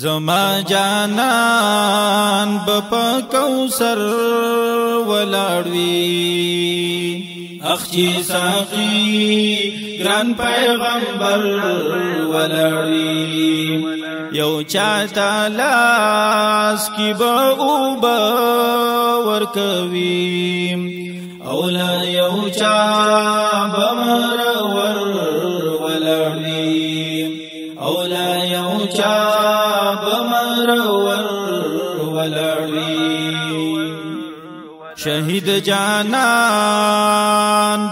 زما جانان بپا کوثر ولاړوي اخچی ساقی ګران پیغمبر ولاړوي یو چاته لاس کی به اوبه ورکوي اولا یو چا بمرور ولاړوي اولا یو چا بمرور ولاړوي شهید جانان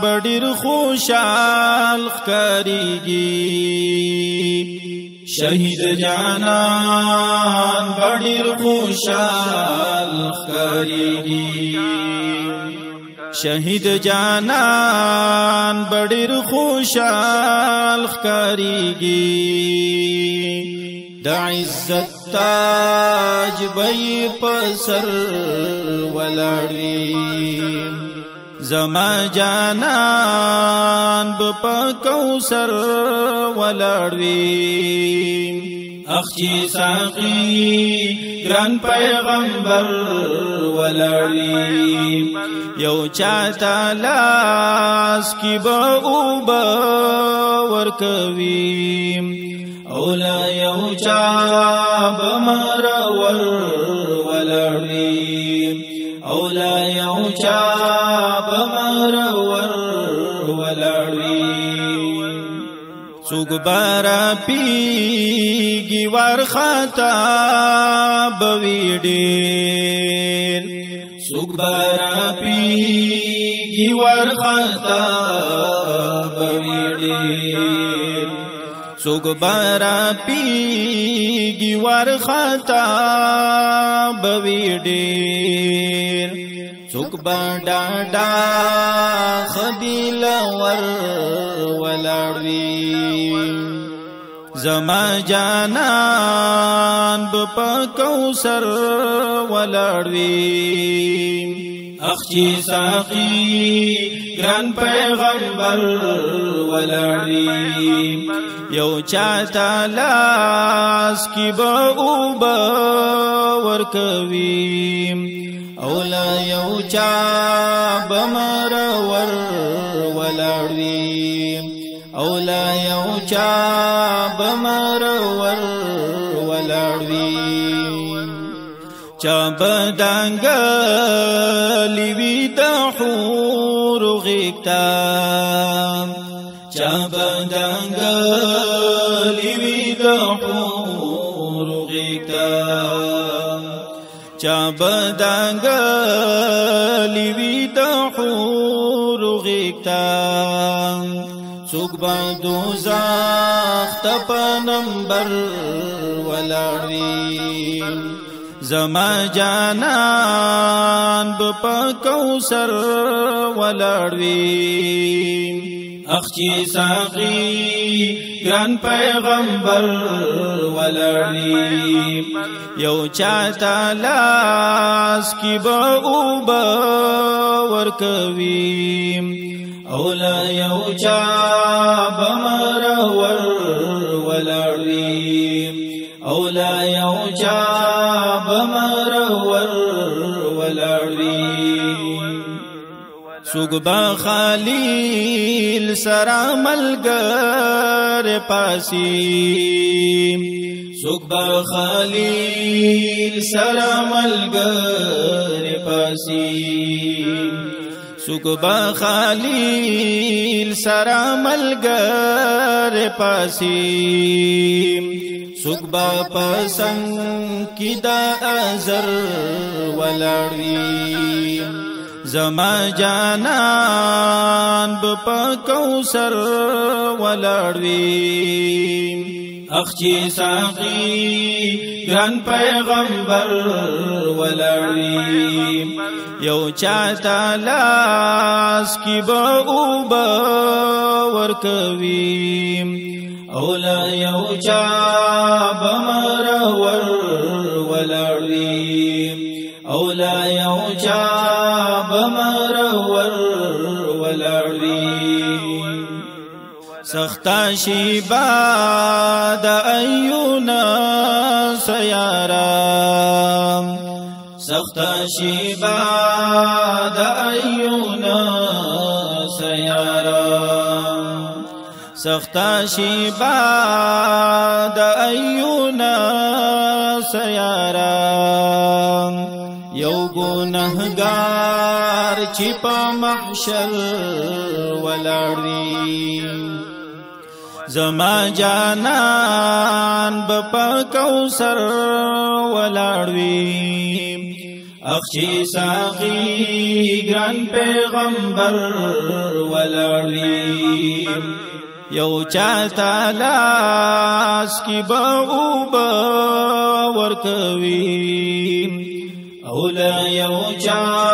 بډیر خوشال ښکاریږي شهید جانان بډیر خوشال ښکاریږي شهید جانان بډیر خوشال ښکاریږي د عزت تاج بې پسر ولاړوي زما جانان بپا کوثر ولاړوي اخچی ساقی ګران پیغمبر ولاړوي یو چاته لاس کی به اوبه ورکوي اولا یو چا بمرور ولاړوي اولا یو چا بمرور ولاړوي څوک بارا پیږي ورخطا بوي ډېر څوک بارا پیږي ورخطا بوي ډېر څوک بارا پیږي ورخطا بوي ډېر څوک ډاډا خدیل ور ولاړوي زما جانان بپا کوثر ولاړوي اخچی ساقی ګران پیغمبر ولاړوي یو چاته لاس کی به اوبه ورکوي اولا یو چا بمرور ولاړوي اولا یو چا بمرور ولاړوي چا بدانګلی وی د حور غیږتا چا بدانګلی وی د حور غیږتا چا بدانګلی وی د حور غیږتا څوک به دوزخ ته په نمبر ولاړوي زما جانان بپا کوثر ولاړوي اخچی ساقی ګران پیغمبر ولاړوي یو چاته لاس کی به اوبه ورکوي اولا یو چا بمرور ولاړوي اولا یو چا بمرور ولاړوي څوک به خلیل سره ملګر پاسي څوک به خلیل سره ملګر پاسي څوک به خلیل سره ملګر پاسي څوک به پسند کی د ازر ولاړوي زما جانان بپا کوثر ولاړوي اخچی ساقی ګران پیغمبر ولاړوي یو چاته لاس کی به اوبه ورکوي اولا یو چا بمرور ولاړوي اولا یو چا بمرور ولاړوي سختا شیبا د ایونا سیارام سخت شیبا دا ایونا سیارام سخت شیبا دا ایونا سیارام یو گنہگار چی پا محشر ولاړوي زما جانان بپا کوثر ولاړوي اخچی ساقی گران پیغمبر ولاړوي یو چاہتا لاس کی باغوبا ورکوي اولا یو چاہتا